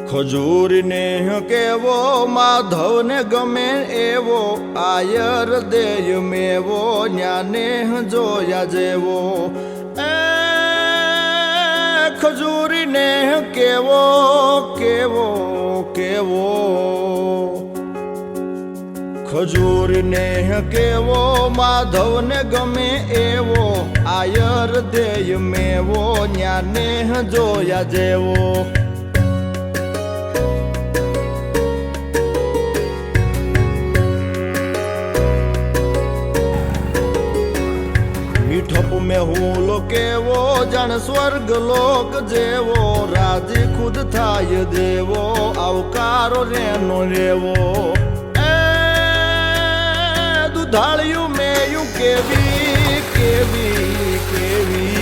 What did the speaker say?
ખજૂરને કેવો માધવને ગમે એવો આયર દેય મેવો ન્યાને જોયા જેવો એ ખજૂરીને કેવો કેવો કેવો ખજૂરને કેવો માધવને ગમે એવો આયર દેય મેવો ન્યાને જોયા જેવો મીઠપ में હું કેવો જણ સ્વર્ગ લોક જેવો રાજી ખુદ થાય દેવો આવકારો રેનો રેવો એ દુધાળિયું મેયું કેવી કેવી કેવી